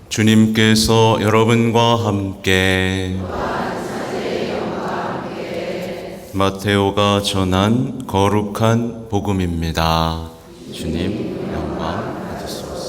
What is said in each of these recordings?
주님께서 여러분과 함께 마테오가 전한 거룩한 복음입니다. 주님 영광 받으소서.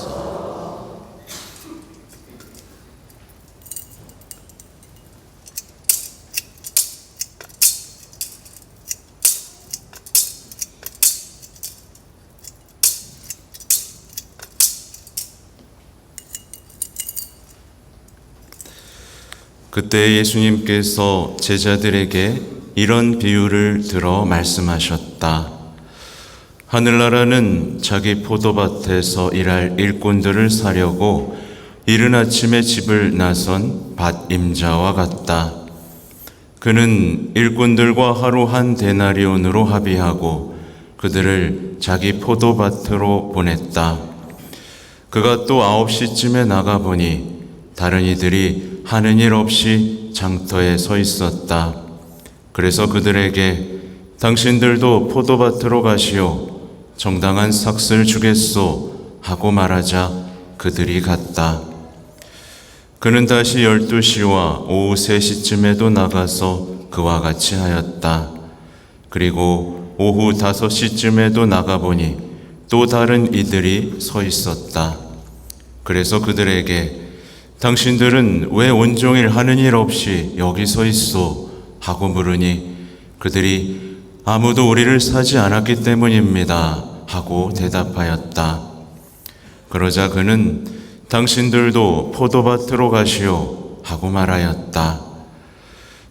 그때 예수님께서 제자들에게 이런 비유를 들어 말씀하셨다. 하늘나라는 자기 포도밭에서 일할 일꾼들을 사려고 이른 아침에 집을 나선 밭임자와 같다. 그는 일꾼들과 하루 한 데나리온으로 합의하고 그들을 자기 포도밭으로 보냈다. 그가 또 9시쯤에 나가보니 다른 이들이 하는 일 없이 장터에 서 있었다. 그래서 그들에게 당신들도 포도밭으로 가시오. 정당한 삭슬 주겠소 하고 말하자 그들이 갔다. 그는 다시 12시와 오후 3시쯤에도 나가서 그와 같이 하였다. 그리고 오후 5시쯤에도 나가보니 또 다른 이들이 서 있었다. 그래서 그들에게 당신들은 왜 온종일 하는 일 없이 여기 서 있소? 하고 물으니 그들이 아무도 우리를 사지 않았기 때문입니다. 하고 대답하였다. 그러자 그는 당신들도 포도밭으로 가시오. 하고 말하였다.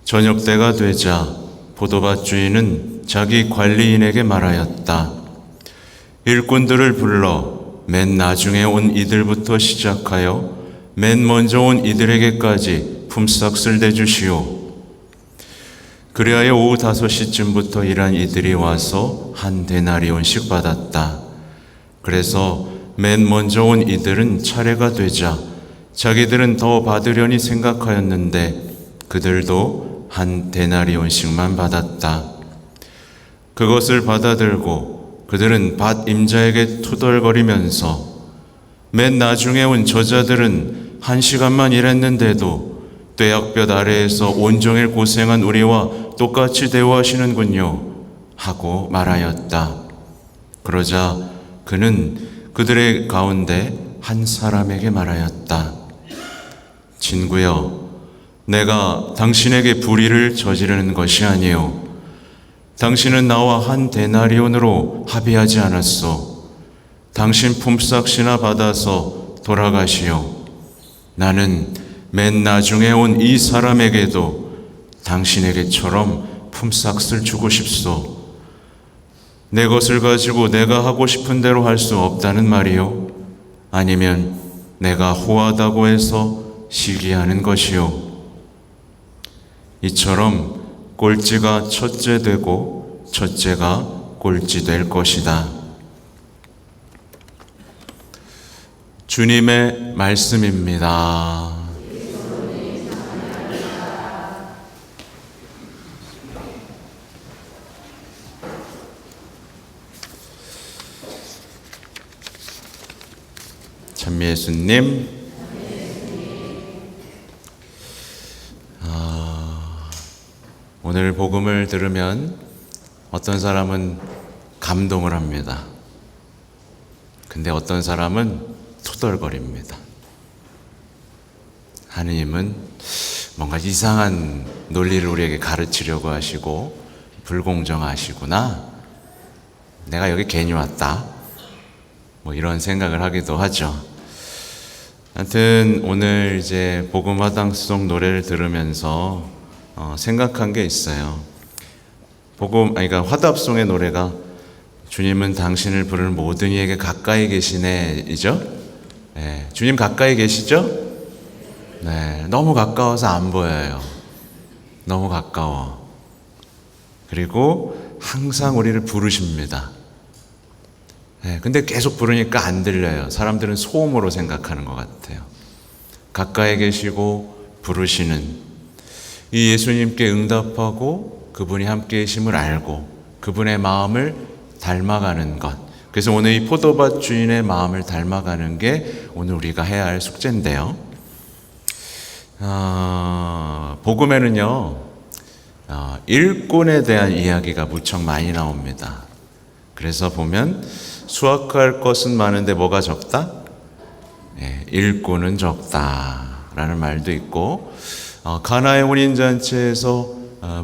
저녁 때가 되자 포도밭 주인은 자기 관리인에게 말하였다. 일꾼들을 불러 맨 나중에 온 이들부터 시작하여 맨 먼저 온 이들에게까지 품삯을 내주시오. 그리하여 오후 5시쯤부터 일한 이들이 와서 한 데나리온씩 받았다. 그래서 맨 먼저 온 이들은 차례가 되자 자기들은 더 받으려니 생각하였는데 그들도 한 데나리온씩만 받았다. 그것을 받아들고 그들은 밭 임자에게 투덜거리면서 맨 나중에 온 저자들은 1시간만 일했는데도 뙤약볕 아래에서 온종일 고생한 우리와 똑같이 대우하시는군요. 하고 말하였다. 그러자 그는 그들의 가운데 한 사람에게 말하였다. 친구여, 내가 당신에게 불의를 저지르는 것이 아니요. 당신은 나와 한 데나리온으로 합의하지 않았소. 당신 품삯이나 받아서 돌아가시오. 나는 맨 나중에 온 이 사람에게도 당신에게처럼 품삯을 주고 싶소. 내 것을 가지고 내가 하고 싶은 대로 할 수 없다는 말이요? 아니면 내가 호하다고 해서 시기하는 것이요? 이처럼 꼴찌가 첫째 되고 첫째가 꼴찌 될 것이다. 주님의 말씀입니다. 참 예수님, 오늘 복음을 들으면 어떤 사람은 감동을 합니다. 근데 어떤 사람은 투덜거립니다. 하느님은 뭔가 이상한 논리를 우리에게 가르치려고 하시고 불공정하시구나. 내가 여기 괜히 왔다. 뭐 이런 생각을 하기도 하죠. 하여튼 오늘 이제 복음 화당송 노래를 들으면서 생각한 게 있어요. 그러니까 화답송의 노래가 주님은 당신을 부르는 모든 이에게 가까이 계시네 이죠? 네, 주님 가까이 계시죠? 네, 너무 가까워서 안 보여요. 너무 가까워. 그리고 항상 우리를 부르십니다. 네, 근데 계속 부르니까 안 들려요. 사람들은 소음으로 생각하는 것 같아요. 가까이 계시고 부르시는 이 예수님께 응답하고 그분이 함께 계심을 알고 그분의 마음을 닮아가는 것, 그래서 오늘 이 포도밭 주인의 마음을 닮아가는 게 오늘 우리가 해야 할 숙제인데요. 복음에는요, 일꾼에 대한 이야기가 무척 많이 나옵니다. 그래서 보면 수확할 것은 많은데 뭐가 적다? 일꾼은 적다라는 말도 있고, 가나의 혼인잔치에서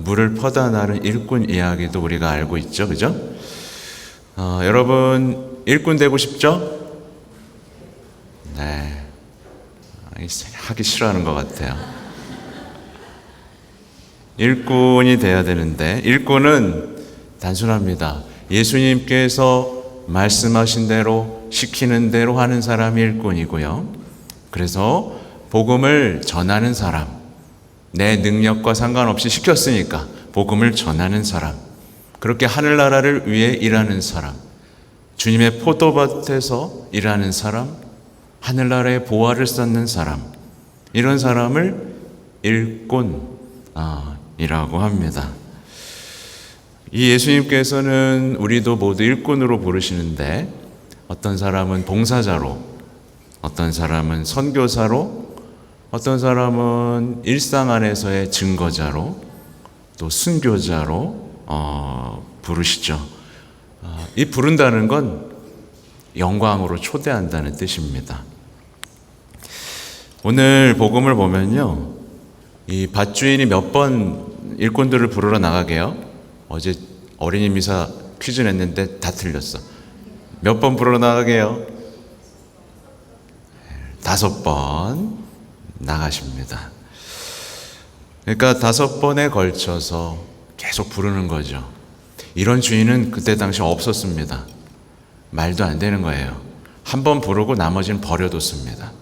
물을 퍼다 나른 일꾼 이야기도 우리가 알고 있죠, 그죠? 여러분 일꾼 되고 싶죠? 네, 하기 싫어하는 것 같아요. 일꾼이 돼야 되는데, 일꾼은 단순합니다. 예수님께서 말씀하신 대로 시키는 대로 하는 사람이 일꾼이고요. 그래서 복음을 전하는 사람, 내 능력과 상관없이 시켰으니까 복음을 전하는 사람, 그렇게 하늘나라를 위해 일하는 사람, 주님의 포도밭에서 일하는 사람, 하늘나라의 보화를 쌓는 사람, 이런 사람을 일꾼이라고 합니다. 이 예수님께서는 우리도 모두 일꾼으로 부르시는데, 어떤 사람은 봉사자로, 어떤 사람은 선교사로, 어떤 사람은 일상 안에서의 증거자로, 또 순교자로 부르시죠. 이 부른다는 건 영광으로 초대한다는 뜻입니다. 오늘 복음을 보면요, 이 밭주인이 몇 번 일꾼들을 부르러 나가게요? 어제 어린이 미사 퀴즈 냈는데 다 틀렸어. 몇 번 부르러 나가게요? 5번 나가십니다. 그러니까 5번에 걸쳐서 계속 부르는 거죠. 이런 주인은 그때 당시 없었습니다. 말도 안 되는 거예요. 한 번 부르고 나머지는 버려뒀습니다.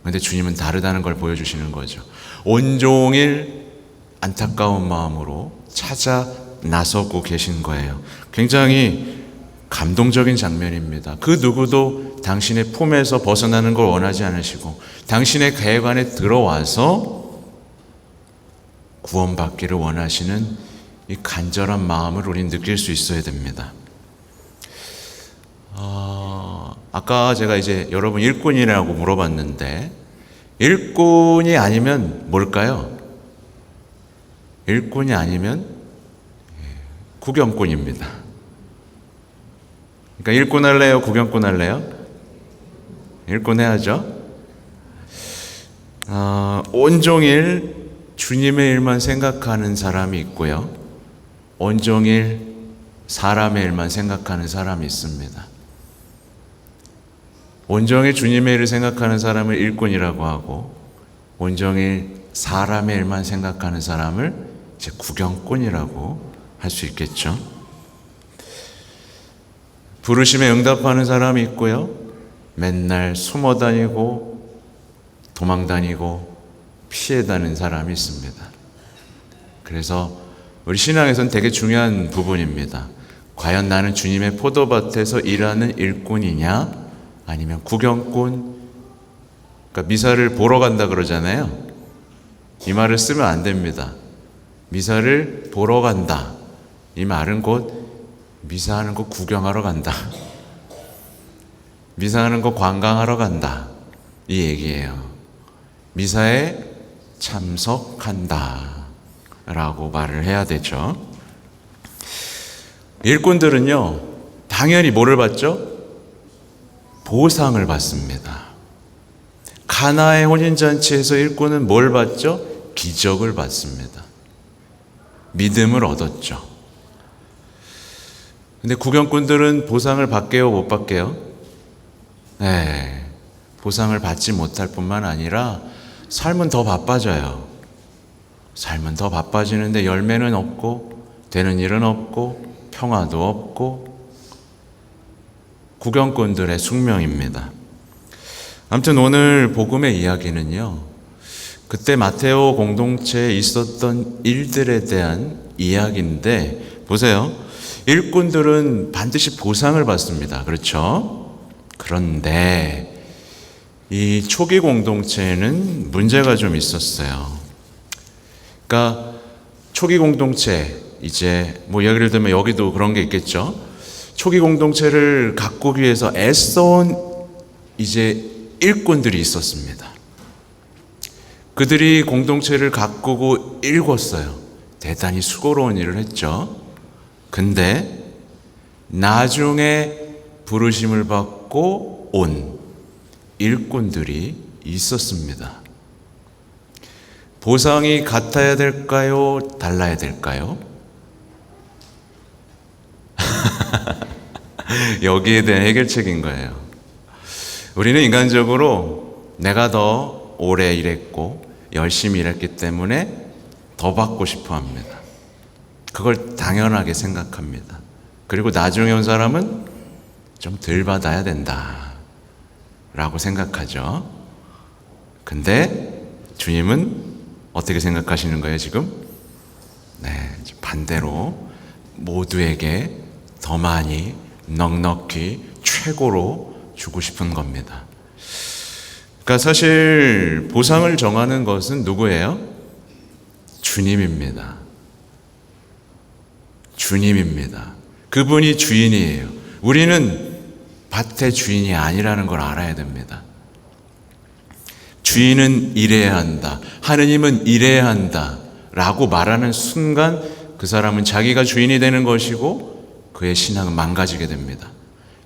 그런데 주님은 다르다는 걸 보여주시는 거죠. 온종일 안타까운 마음으로 찾아 나서고 계신 거예요. 굉장히 감동적인 장면입니다. 그 누구도 당신의 품에서 벗어나는 걸 원하지 않으시고, 당신의 계획 안에 들어와서 구원받기를 원하시는 이 간절한 마음을 우리는 느낄 수 있어야 됩니다. 아까 제가 이제 여러분 일꾼이라고 물어봤는데, 일꾼이 아니면 뭘까요? 일꾼이 아니면 구경꾼입니다. 그러니까 일꾼 할래요? 구경꾼 할래요? 일꾼 해야죠. 온종일 주님의 일만 생각하는 사람이 있고요, 온종일 사람의 일만 생각하는 사람이 있습니다. 온종일 주님의 일을 생각하는 사람을 일꾼이라고 하고, 온종일 사람의 일만 생각하는 사람을 이제 구경꾼이라고 할 수 있겠죠. 부르심에 응답하는 사람이 있고요, 맨날 숨어 다니고 도망 다니고 피해 다니는 사람이 있습니다. 그래서 우리 신앙에서는 되게 중요한 부분입니다. 과연 나는 주님의 포도밭에서 일하는 일꾼이냐, 아니면 구경꾼? 그러니까 미사를 보러 간다 그러잖아요. 이 말을 쓰면 안 됩니다. 미사를 보러 간다, 이 말은 곧 미사하는 거 구경하러 간다, 미사하는 거 관광하러 간다, 이 얘기예요. 미사에 참석한다 라고 말을 해야 되죠. 일꾼들은요, 당연히 뭐를 받죠? 보상을 받습니다. 가나의 혼인잔치에서 일꾼은 뭘 받죠? 기적을 받습니다. 믿음을 얻었죠. 근데 구경꾼들은 보상을 받게요, 못 받게요? 네, 보상을 받지 못할 뿐만 아니라 삶은 더 바빠져요. 삶은 더 바빠지는데 열매는 없고, 되는 일은 없고, 평화도 없고, 구경꾼들의 숙명입니다. 아무튼 오늘 복음의 이야기는요, 그때 마테오 공동체에 있었던 일들에 대한 이야기인데, 보세요. 일꾼들은 반드시 보상을 받습니다. 그렇죠? 그런데 이 초기 공동체에는 문제가 좀 있었어요. 그러니까 초기 공동체, 이제 뭐 예를 들면 여기도 그런 게 있겠죠. 초기 공동체를 가꾸기 위해서 애써온 이제 일꾼들이 있었습니다. 그들이 공동체를 가꾸고 일궜어요. 대단히 수고로운 일을 했죠. 근데 나중에 부르심을 받고 온 일꾼들이 있었습니다. 보상이 같아야 될까요? 달라야 될까요? 여기에 대한 해결책인 거예요. 우리는 인간적으로 내가 더 오래 일했고 열심히 일했기 때문에 더 받고 싶어 합니다. 그걸 당연하게 생각합니다. 그리고 나중에 온 사람은 좀 덜 받아야 된다 라고 생각하죠. 근데 주님은 어떻게 생각하시는 거예요 지금? 반대로 모두에게 더 많이 넉넉히 최고로 주고 싶은 겁니다. 그러니까 사실 보상을 정하는 것은 누구예요? 주님입니다. 주님입니다. 그분이 주인이에요. 우리는 밭의 주인이 아니라는 걸 알아야 됩니다. 주인은 일해야 한다. 하느님은 일해야 한다. 라고 말하는 순간 그 사람은 자기가 주인이 되는 것이고 그의 신앙은 망가지게 됩니다.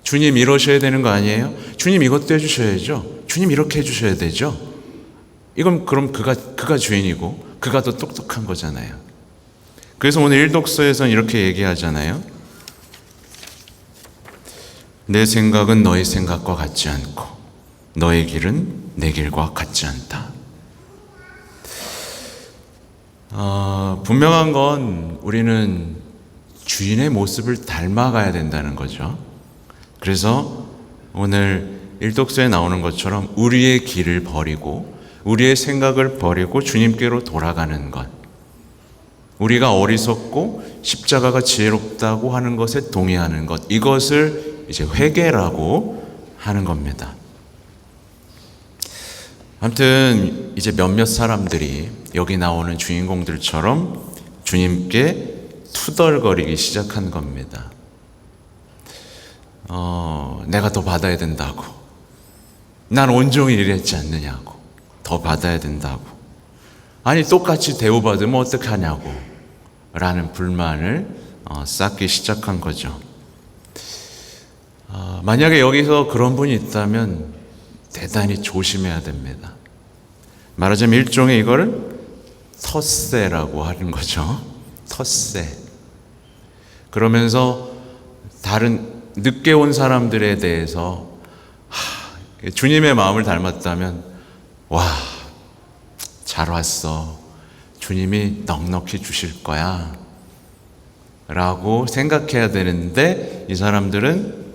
주님 이러셔야 되는 거 아니에요? 주님 이것도 해주셔야죠. 주님 이렇게 해주셔야 되죠. 이건 그럼 그가 주인이고 그가 더 똑똑한 거잖아요. 그래서 오늘 일독서에서는 이렇게 얘기하잖아요. 내 생각은 너의 생각과 같지 않고 너의 길은 내 길과 같지 않다. 분명한 건 우리는 주인의 모습을 닮아가야 된다는 거죠. 그래서 오늘 일독서에 나오는 것처럼 우리의 길을 버리고 우리의 생각을 버리고 주님께로 돌아가는 것, 우리가 어리석고 십자가가 지혜롭다고 하는 것에 동의하는 것, 이것을 이제 회개라고 하는 겁니다. 아무튼 이제 몇몇 사람들이 여기 나오는 주인공들처럼 주님께 투덜거리기 시작한 겁니다. 내가 더 받아야 된다고, 난 온종일 일했지 않느냐고, 더 받아야 된다고, 아니 똑같이 대우받으면 어떡하냐고 라는 불만을 쌓기 시작한 거죠. 만약에 여기서 그런 분이 있다면 대단히 조심해야 됩니다. 말하자면 일종의 이걸 텃세라고 하는 거죠. 텃세. 그러면서 다른 늦게 온 사람들에 대해서 주님의 마음을 닮았다면 와, 잘 왔어. 주님이 넉넉히 주실 거야 라고 생각해야 되는데 이 사람들은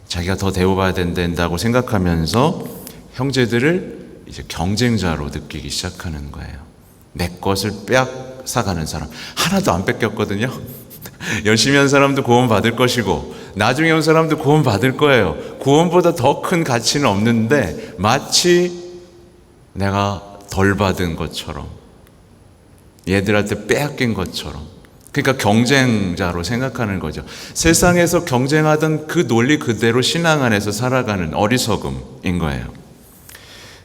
자기가 더 대우받아야 된다고 생각하면서 형제들을 이제 경쟁자로 느끼기 시작하는 거예요. 내 것을 빼앗아가는 사람 하나도 안 뺏겼거든요. 열심히 한 사람도 구원 받을 것이고 나중에 온 사람도 구원 받을 거예요. 구원보다 더 큰 가치는 없는데 마치 내가 덜 받은 것처럼, 얘들한테 빼앗긴 것처럼, 그러니까 경쟁자로 생각하는 거죠. 세상에서 경쟁하던 그 논리 그대로 신앙 안에서 살아가는 어리석음인 거예요.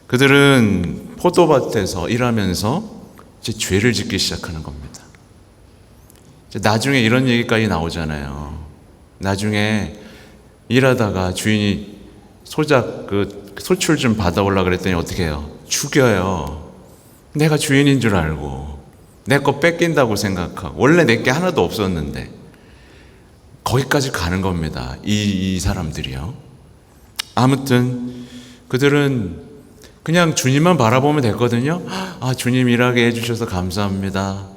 그들은 포도밭에서 일하면서 이제 죄를 짓기 시작하는 겁니다. 나중에 이런 얘기까지 나오잖아요. 나중에 일하다가 주인이 소출 좀 받아오려고 그랬더니 어떻게 해요? 죽여요. 내가 주인인 줄 알고 내 거 뺏긴다고 생각하고 원래 내 게 하나도 없었는데 거기까지 가는 겁니다. 이 사람들이요. 아무튼 그들은 그냥 주님만 바라보면 됐거든요. 주님 일하게 해주셔서 감사합니다.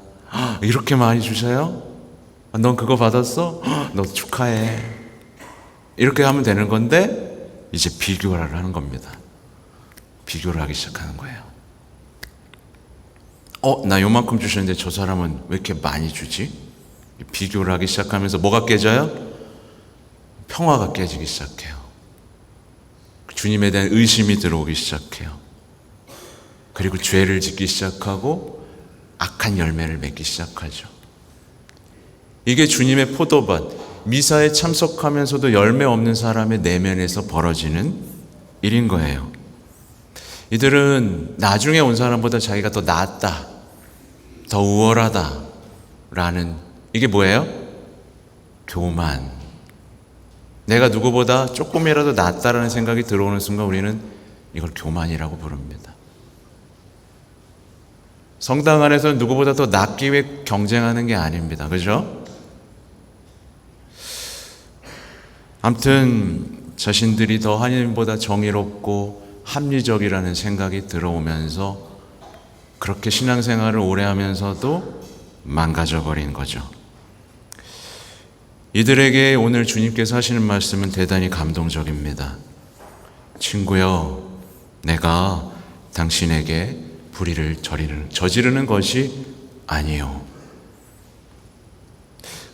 이렇게 많이 주셔요? 넌 그거 받았어? 너 축하해. 이렇게 하면 되는 건데 이제 비교를 하는 겁니다. 비교를 하기 시작하는 거예요. 나 요만큼 주셨는데 저 사람은 왜 이렇게 많이 주지? 비교를 하기 시작하면서 뭐가 깨져요? 평화가 깨지기 시작해요. 주님에 대한 의심이 들어오기 시작해요. 그리고 죄를 짓기 시작하고 악한 열매를 맺기 시작하죠. 이게 주님의 포도밭, 미사에 참석하면서도 열매 없는 사람의 내면에서 벌어지는 일인 거예요. 이들은 나중에 온 사람보다 자기가 더 낫다, 더 우월하다 라는, 이게 뭐예요? 교만. 내가 누구보다 조금이라도 낫다라는 생각이 들어오는 순간 우리는 이걸 교만이라고 부릅니다. 성당 안에서는 누구보다 더 낫기 위해 경쟁하는 게 아닙니다. 그죠? 아무튼 자신들이 더 하나님보다 정의롭고 합리적이라는 생각이 들어오면서 그렇게 신앙생활을 오래 하면서도 망가져버린 거죠. 이들에게 오늘 주님께서 하시는 말씀은 대단히 감동적입니다. 친구여, 내가 당신에게 불의를 저지르는 것이 아니요.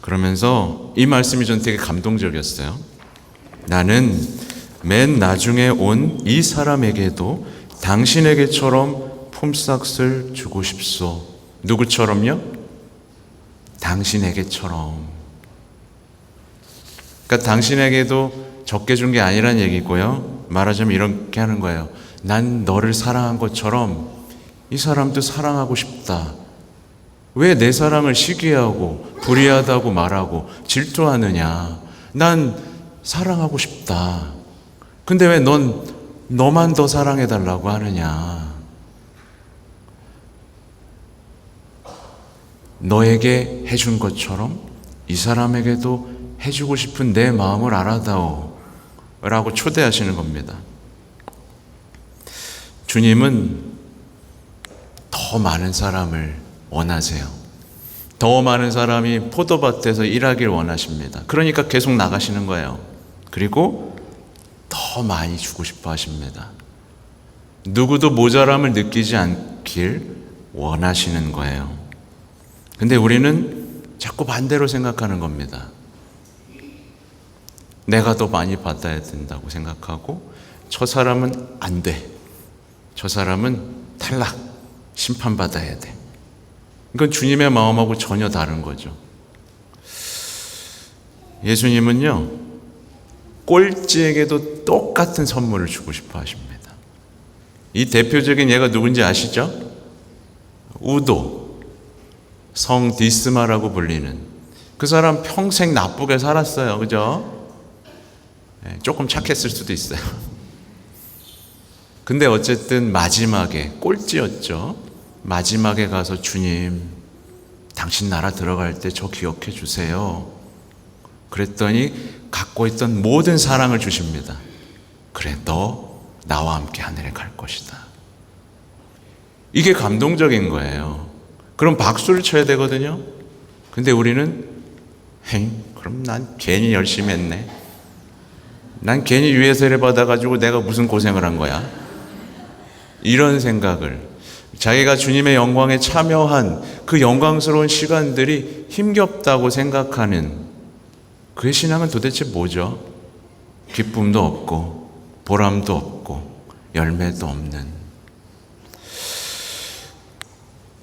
그러면서 이 말씀이 전 되게 감동적이었어요. 나는 맨 나중에 온 이 사람에게도 당신에게처럼 품삯을 주고 싶소. 누구처럼요? 당신에게처럼. 그러니까 당신에게도 적게 준 게 아니란 얘기고요. 말하자면 이렇게 하는 거예요. 난 너를 사랑한 것처럼 이 사람도 사랑하고 싶다. 왜 내 사랑을 시기하고 불의하다고 말하고 질투하느냐. 난 사랑하고 싶다. 근데 왜 너만 더 사랑해달라고 하느냐. 너에게 해준 것처럼 이 사람에게도 해주고 싶은 내 마음을 알아다오 라고 초대하시는 겁니다. 주님은 더 많은 사람을 원하세요. 더 많은 사람이 포도밭에서 일하길 원하십니다. 그러니까 계속 나가시는 거예요. 그리고 더 많이 주고 싶어 하십니다. 누구도 모자람을 느끼지 않길 원하시는 거예요. 근데 우리는 자꾸 반대로 생각하는 겁니다. 내가 더 많이 받아야 된다고 생각하고 저 사람은 안 돼. 저 사람은 탈락, 심판받아야 돼. 이건 주님의 마음하고 전혀 다른 거죠. 예수님은요, 꼴찌에게도 똑같은 선물을 주고 싶어 하십니다. 이 대표적인 예가 누군지 아시죠? 우도, 성 디스마라고 불리는 그 사람 평생 나쁘게 살았어요. 그죠? 조금 착했을 수도 있어요. 근데 어쨌든 마지막에 꼴찌였죠. 마지막에 가서 주님, 당신 나라 들어갈 때 저 기억해 주세요. 그랬더니 갖고 있던 모든 사랑을 주십니다. 그래, 너 나와 함께 하늘에 갈 것이다. 이게 감동적인 거예요. 그럼 박수를 쳐야 되거든요. 근데 우리는 그럼 난 괜히 열심히 했네. 난 괜히 유해 세례 받아가지고 내가 무슨 고생을 한 거야. 이런 생각을, 자기가 주님의 영광에 참여한 그 영광스러운 시간들이 힘겹다고 생각하는 그의 신앙은 도대체 뭐죠? 기쁨도 없고 보람도 없고 열매도 없는.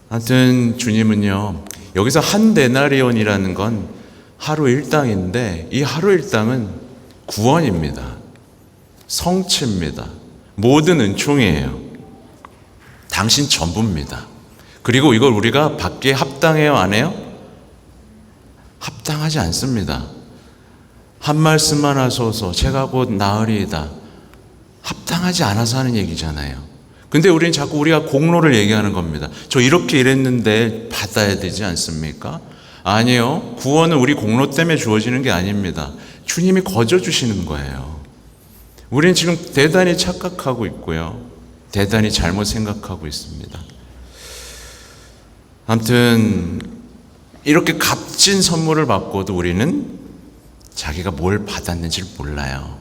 하여튼 주님은요, 여기서 한 데나리온이라는 건 하루 일당인데 이 하루 일당은 구원입니다. 성취입니다. 모든 은총이에요. 당신 전부입니다. 그리고 이걸 우리가 받기에 합당해요, 안 해요? 합당하지 않습니다. 한 말씀만 하소서 제가 곧 나으리이다. 합당하지 않아서 하는 얘기잖아요. 근데 우리는 자꾸 우리가 공로를 얘기하는 겁니다. 저 이렇게 일했는데 받아야 되지 않습니까? 아니요. 구원은 우리 공로 때문에 주어지는 게 아닙니다. 주님이 거저 주시는 거예요. 우리는 지금 대단히 착각하고 있고요. 대단히 잘못 생각하고 있습니다. 아무튼 이렇게 값진 선물을 받고도 우리는 자기가 뭘 받았는지를 몰라요.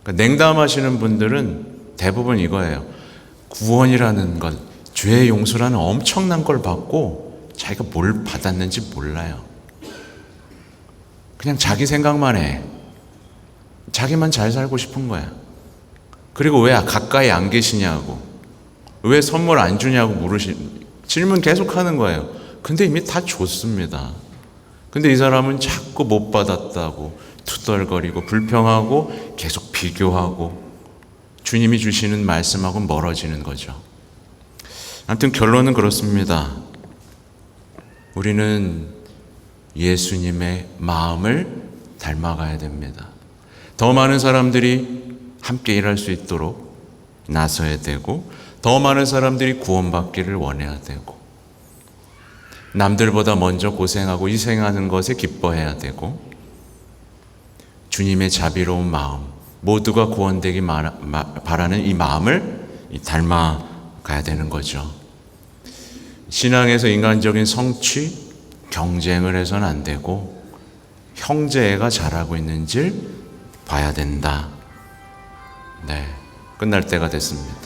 그러니까 냉담하시는 분들은 대부분 이거예요. 구원이라는 것, 죄의 용서라는 엄청난 걸 받고 자기가 뭘 받았는지 몰라요. 그냥 자기 생각만 해. 자기만 잘 살고 싶은 거야. 그리고 왜 가까이 안 계시냐고, 왜 선물 안 주냐고 질문 계속 하는 거예요. 근데 이미 다 줬습니다. 근데 이 사람은 자꾸 못 받았다고 투덜거리고 불평하고 계속 비교하고 주님이 주시는 말씀하고 멀어지는 거죠. 아무튼 결론은 그렇습니다. 우리는 예수님의 마음을 닮아가야 됩니다. 더 많은 사람들이 함께 일할 수 있도록 나서야 되고, 더 많은 사람들이 구원받기를 원해야 되고, 남들보다 먼저 고생하고 희생하는 것에 기뻐해야 되고, 주님의 자비로운 마음, 모두가 구원되기 바라는 이 마음을 닮아가야 되는 거죠. 신앙에서 인간적인 성취, 경쟁을 해서는 안 되고 형제애가 잘하고 있는지를 봐야 된다. 네, 끝날 때가 됐습니다.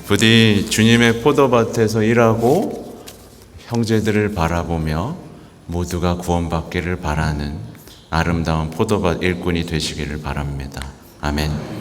부디 주님의 포도밭에서 일하고 형제들을 바라보며 모두가 구원받기를 바라는 아름다운 포도밭 일꾼이 되시기를 바랍니다. 아멘.